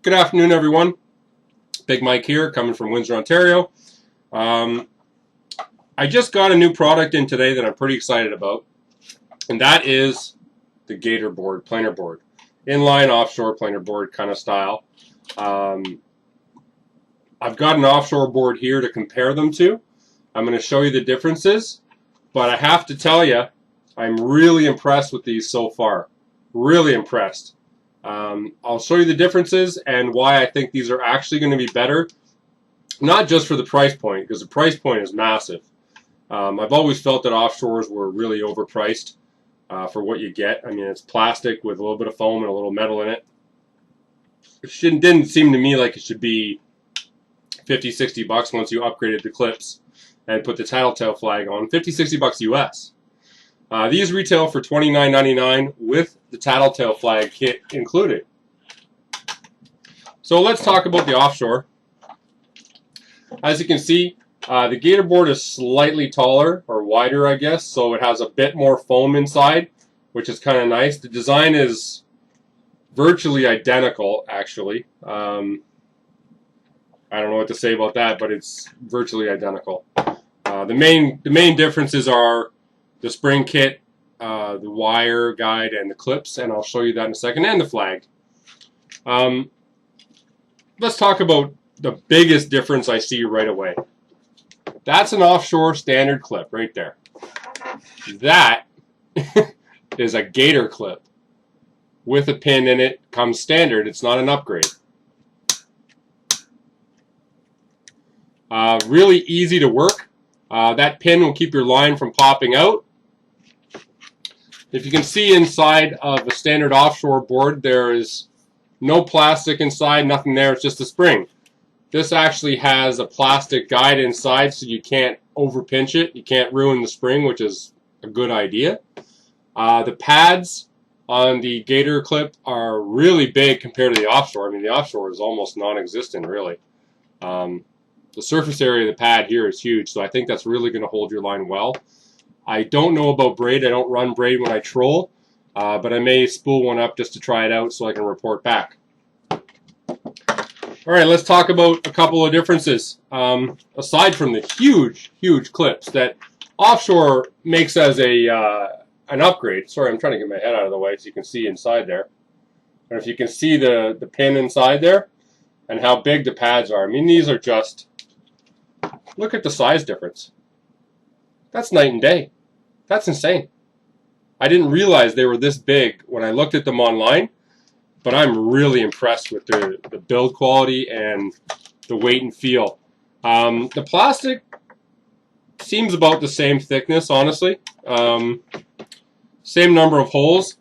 Good afternoon, everyone. Big Mike here, coming from Windsor, Ontario. I just got a new product in today that I'm pretty excited about, and that is the Gator board, planer board. Inline, offshore, planer board kind of style. I've got an offshore board here to compare them to. I'm going to show you the differences, but I have to tell you, I'm really impressed with these so far. Really impressed. I'll show you the differences and why I think these are actually going to be better, not just for the price point, because the price point is massive. I've always felt that offshores were really overpriced for what you get. I mean, it's plastic with a little bit of foam and a little metal in it. It didn't seem to me like it should be 50, 60 bucks once you upgraded the clips and put the Tattletale flag on. 50, 60 bucks US. These retail for $29.99 with the Tattletale flag kit included. So let's talk about the offshore. As you can see, the Gator board is slightly taller, or wider I guess, so it has a bit more foam inside, which is kind of nice. The design is virtually identical, actually. I don't know what to say about that, but it's virtually identical. The main differences are the spring kit, the wire guide, and the clips, and I'll show you that in a second, and the flag. Let's talk about the biggest difference I see right away. That's an offshore standard clip right there. That is a Gator clip with a pin in it. Comes standard. It's not an upgrade. Really easy to work. That pin will keep your line from popping out. If you can see inside of a standard offshore board, there is no plastic inside, nothing there, it's just a spring. This actually has a plastic guide inside, so you can't overpinch it. You can't ruin the spring, which is a good idea. The pads on the Gator clip are really big compared to the offshore. I mean, the offshore is almost non-existent, really. The surface area of the pad here is huge, so I think that's really going to hold your line well. I don't know about braid. I don't run braid when I troll, but I may spool one up just to try it out so I can report back. All right, let's talk about a couple of differences. Aside from the huge clips that offshore makes as an upgrade. Sorry, I'm trying to get my head out of the way so you can see inside there. And if you can see the pin inside there and how big the pads are. I mean, these are just, look at the size difference. That's night and day. That's insane. I didn't realize they were this big when I looked at them online, but I'm really impressed with the build quality and the weight and feel. The plastic seems about the same thickness, honestly. Same number of holes.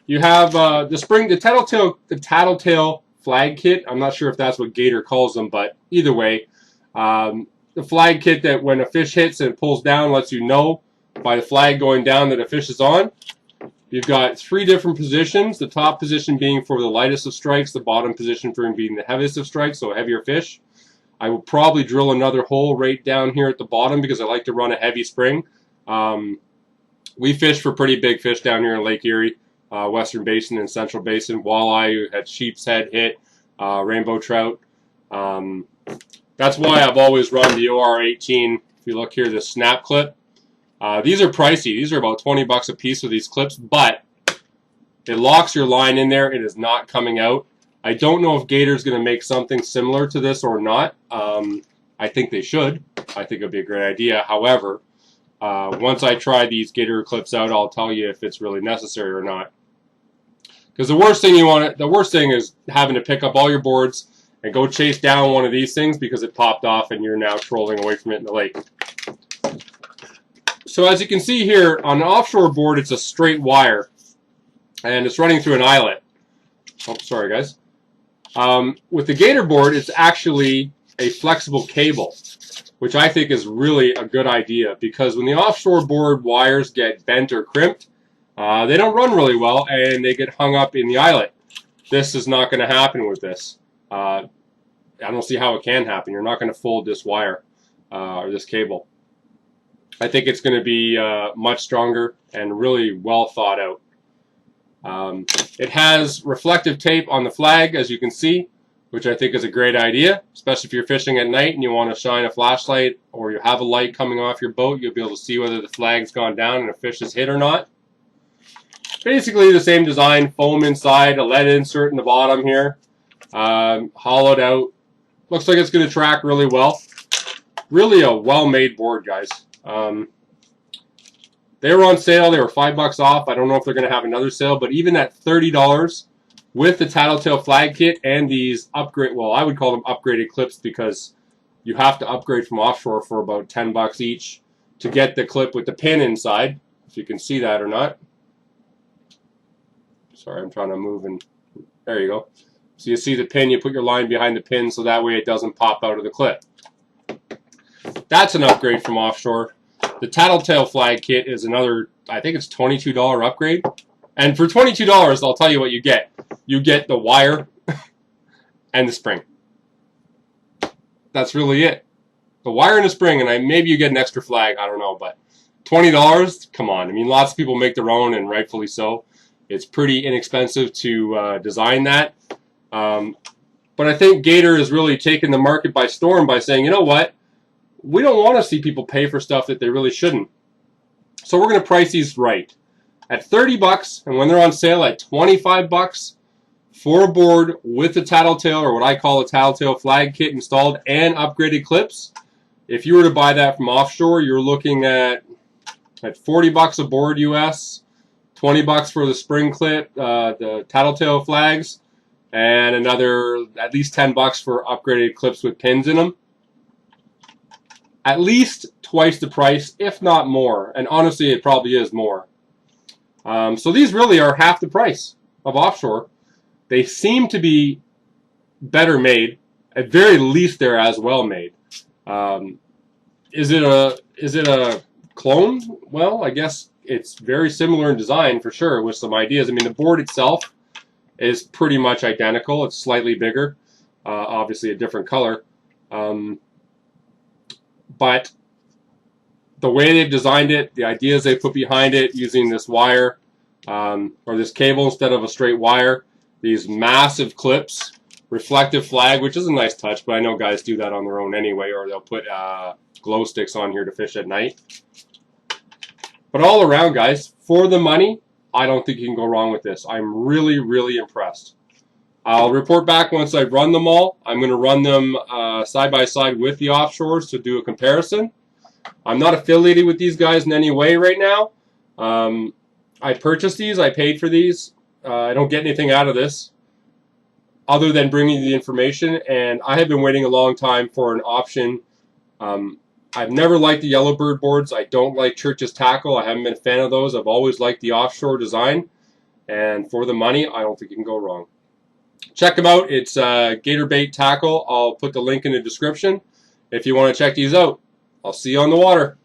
You have the spring, the Tattletale flag kit. I'm not sure if that's what Gator calls them, but either way, the flag kit that when a fish hits and it pulls down lets you know by the flag going down that a fish is on. You've got 3 different positions, the top position being for the lightest of strikes, the bottom position for being the heaviest of strikes, so a heavier fish. I will probably drill another hole right down here at the bottom because I like to run a heavy spring. We fish for pretty big fish down here in Lake Erie, Western Basin and Central Basin. Walleye, had sheep's head hit, rainbow trout. That's why I've always run the OR18. If you look here, the snap clip. These are pricey. These are about 20 bucks a piece with these clips, but it locks your line in there. It is not coming out. I don't know if Gator's going to make something similar to this or not. I think they should. I think it would be a great idea. However, once I try these Gator clips out, I'll tell you if it's really necessary or not. Because the worst thing is having to pick up all your boards and go chase down one of these things because it popped off and you're now trolling away from it in the lake. So as you can see here, on an offshore board, it's a straight wire, and it's running through an eyelet. Oh, sorry guys. With the Gator board, it's actually a flexible cable, which I think is really a good idea because when the offshore board wires get bent or crimped, they don't run really well and they get hung up in the eyelet. This is not going to happen with this. I don't see how it can happen. You're not going to fold this wire or this cable. I think it's going to be much stronger and really well thought out. It has reflective tape on the flag, as you can see. which I think is a great idea, especially if you're fishing at night and you want to shine a flashlight or you have a light coming off your boat. You'll be able to see whether the flag's gone down and a fish is hit or not. Basically the same design, foam inside, a lead insert in the bottom here, hollowed out. Looks like it's going to track really well. Really a well-made board, guys. They were on sale. They were $5 off. I don't know if they're going to have another sale, but even at $30 with the Tattletale Flag Kit and these upgrade, well, I would call them upgraded clips because you have to upgrade from offshore for about $10 each to get the clip with the pin inside, if you can see that or not. Sorry, I'm trying to move, and there you go. So you see the pin, you put your line behind the pin so that way it doesn't pop out of the clip. That's an upgrade from offshore. The Tattletale Flag Kit is another, I think it's $22 upgrade. And for $22, I'll tell you what you get. You get the wire and the spring. That's really it. The wire and the spring, and maybe you get an extra flag, I don't know, but $20, come on. I mean, lots of people make their own, and rightfully so. It's pretty inexpensive to design that. But I think Gator has really taken the market by storm by saying, you know what? We don't want to see people pay for stuff that they really shouldn't. So we're going to price these right. At $30, and when they're on sale at $25 for a board with the Tattletale, or what I call a Tattletale Flag Kit installed and upgraded clips. If you were to buy that from offshore, you're looking at $40 a board US, $20 for the spring clip, the Tattletale flags, and another at least $10 for upgraded clips with pins in them. At least twice the price, if not more. And honestly, it probably is more. So these really are half the price of offshore. They seem to be better made. At very least, they're as well made. Is it a clone? Well, I guess it's very similar in design for sure, with some ideas. I mean, the board itself is pretty much identical. It's slightly bigger, obviously a different color. But the way they've designed it, the ideas they put behind it, using this wire or this cable instead of a straight wire, these massive clips, reflective flag, which is a nice touch, but I know guys do that on their own anyway, or they'll put glow sticks on here to fish at night. But all around, guys, for the money, I don't think you can go wrong with this. I'm really, really impressed. I'll report back once I've run them all. I'm going to run them side by side with the offshores to do a comparison. I'm not affiliated with these guys in any way right now. I purchased these. I paid for these. I don't get anything out of this other than bringing you the information. And I have been waiting a long time for an option. I've never liked the Yellowbird boards. I don't like Church's tackle. I haven't been a fan of those. I've always liked the offshore design. And for the money, I don't think you can go wrong. Check them out. It's Gator Bait Tackle. I'll put the link in the description if you want to check these out. I'll see you on the water.